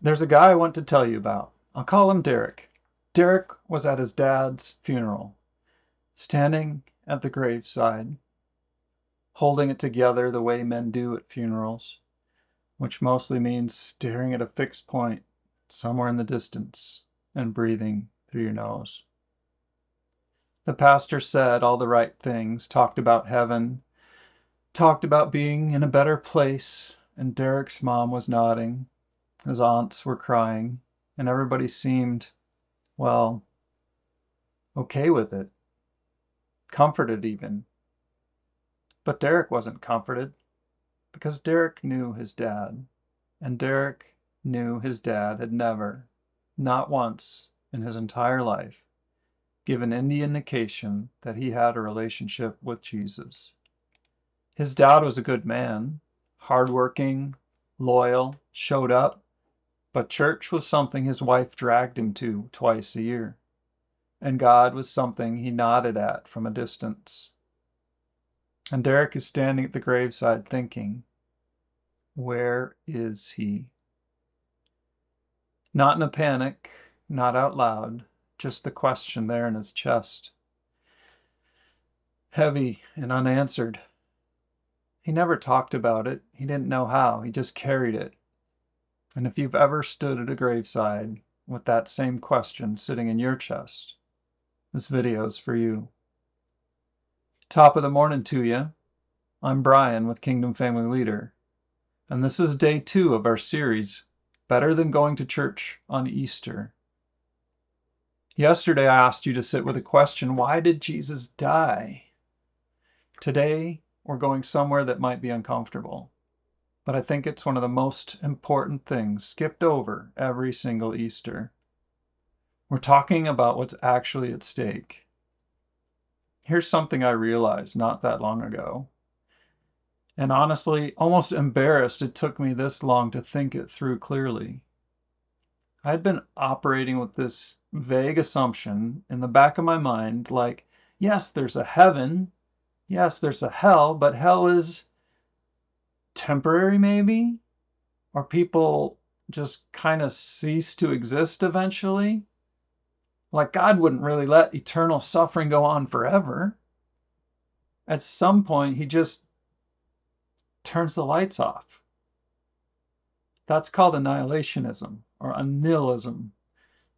There's a guy I want to tell you about. I'll call him Derek. Derek was at his dad's funeral, standing at the graveside, holding it together the way men do at funerals, which mostly means staring at a fixed point somewhere in the distance and breathing through your nose. The pastor said all the right things, talked about heaven, talked about being in a better place, and Derek's mom was nodding. His aunts were crying, and everybody seemed, well, okay with it, comforted even. But Derek wasn't comforted because Derek knew his dad, and Derek knew his dad had never, not once in his entire life, given any indication that he had a relationship with Jesus. His dad was a good man, hardworking, loyal, showed up, but church was something his wife dragged him to twice a year, and God was something he nodded at from a distance. And Derek is standing at the graveside thinking, where is he? Not in a panic, not out loud, just the question there in his chest. Heavy and unanswered. He never talked about it. He didn't know how. He just carried it. And if you've ever stood at a graveside with that same question sitting in your chest, this video's for you. Top of the morning to you. I'm Brian with Kingdom Family Leader, and this is day 2 of our series, Better Than Going to Church on Easter. Yesterday I asked you to sit with a question, why did Jesus die? Today we're going somewhere that might be uncomfortable, but I think it's one of the most important things skipped over every single Easter. We're talking about what's actually at stake. Here's something I realized not that long ago, and honestly, almost embarrassed it took me this long to think it through clearly. I'd been operating with this vague assumption in the back of my mind, like, yes, there's a heaven, yes, there's a hell, but hell is temporary maybe? Or people just kind of cease to exist eventually? Like God wouldn't really let eternal suffering go on forever. At some point, he just turns the lights off. That's called annihilationism or nihilism,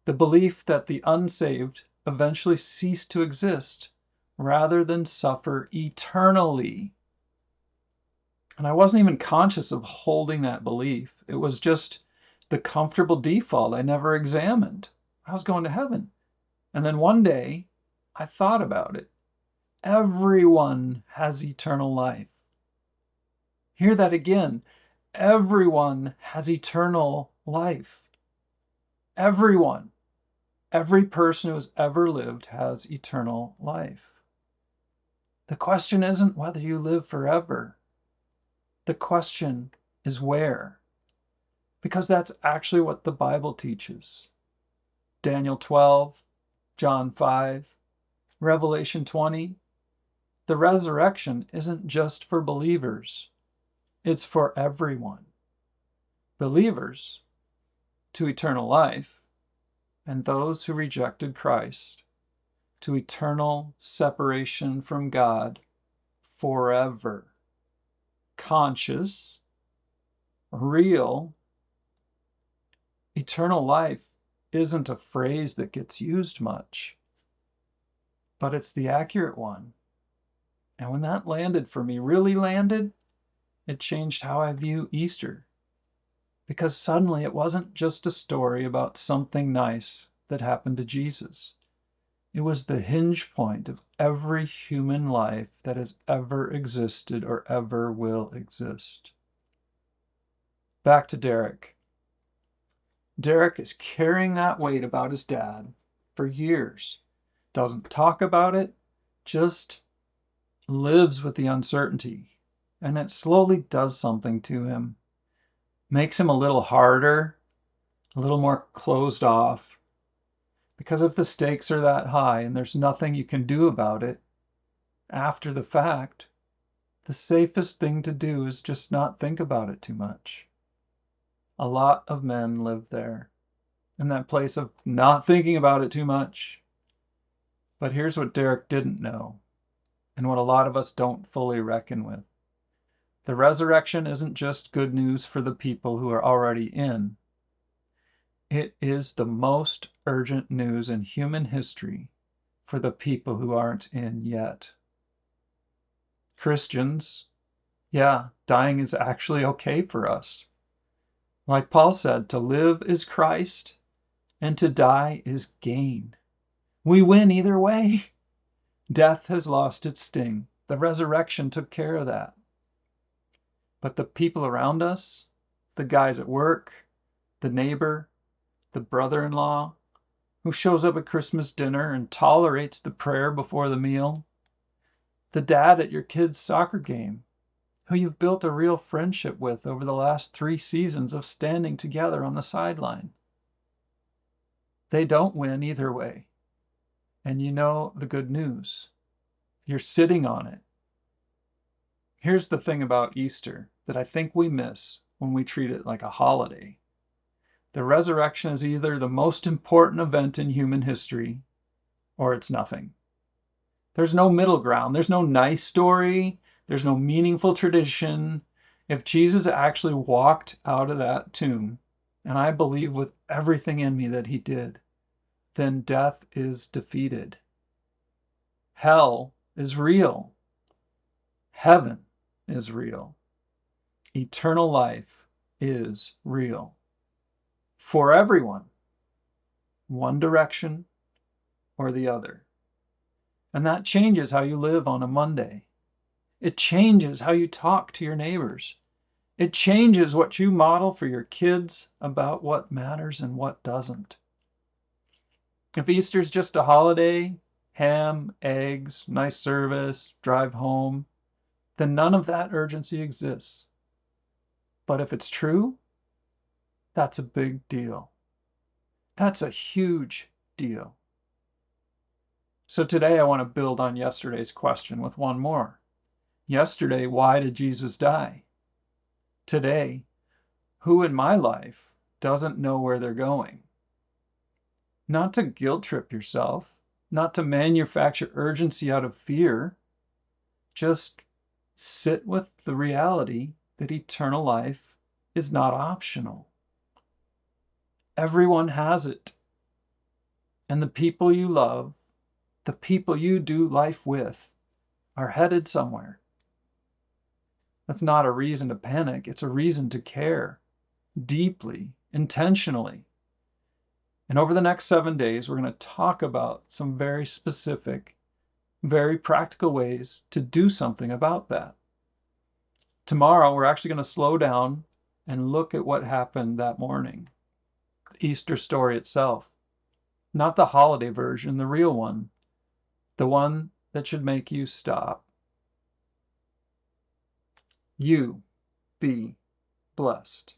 the belief that the unsaved eventually cease to exist rather than suffer eternally. And I wasn't even conscious of holding that belief. It was just the comfortable default I never examined. I was going to heaven. And then one day, I thought about it. Everyone has eternal life. Hear that again. Everyone has eternal life. Everyone. Every person who has ever lived has eternal life. The question isn't whether you live forever. The question is where. Because that's actually what the Bible teaches. Daniel 12, John 5, Revelation 20. The resurrection isn't just for believers. It's for everyone. Believers to eternal life, and those who rejected Christ to eternal separation from God forever. Conscious, real, eternal life isn't a phrase that gets used much, but it's the accurate one. And when that landed for me, really landed, it changed how I view Easter. Because suddenly it wasn't just a story about something nice that happened to Jesus. It was the hinge point of every human life that has ever existed or ever will exist. Back to Derek. Derek is carrying that weight about his dad for years. Doesn't talk about it, just lives with the uncertainty. And it slowly does something to him. Makes him a little harder, a little more closed off. Because if the stakes are that high and there's nothing you can do about it, after the fact, the safest thing to do is just not think about it too much. A lot of men live there, in that place of not thinking about it too much. But here's what Derek didn't know, and what a lot of us don't fully reckon with. The resurrection isn't just good news for the people who are already in. It is the most urgent news in human history for the people who aren't in yet. Christians, yeah, dying is actually okay for us. Like Paul said, to live is Christ, and to die is gain. We win either way. Death has lost its sting. The resurrection took care of that. But the people around us, the guys at work, the neighbor, the brother-in-law, who shows up at Christmas dinner and tolerates the prayer before the meal, the dad at your kid's soccer game, who you've built a real friendship with over the last 3 seasons of standing together on the sideline. They don't win either way. And you know the good news. You're sitting on it. Here's the thing about Easter that I think we miss when we treat it like a holiday. The resurrection is either the most important event in human history, or it's nothing. There's no middle ground. There's no nice story. There's no meaningful tradition. If Jesus actually walked out of that tomb, and I believe with everything in me that he did, then death is defeated. Hell is real. Heaven is real. Eternal life is real. For everyone, one direction or the other. And that changes how you live on a Monday. It changes how you talk to your neighbors. It changes what you model for your kids about what matters and what doesn't. If Easter's just a holiday, ham, eggs, nice service, drive home, then none of that urgency exists. But if it's true, that's a big deal. That's a huge deal. So today I want to build on yesterday's question with one more. Yesterday, why did Jesus die? Today, who in my life doesn't know where they're going? Not to guilt trip yourself, not to manufacture urgency out of fear. Just sit with the reality that eternal life is not optional. Everyone has it. And the people you love, the people you do life with, are headed somewhere. That's not a reason to panic. It's a reason to care deeply, intentionally. And over the next 7 days, we're going to talk about some very specific, very practical ways to do something about that. Tomorrow, we're actually going to slow down and look at what happened that morning. The Easter story itself. Not the holiday version, the real one. The one that should make you stop. You be blessed.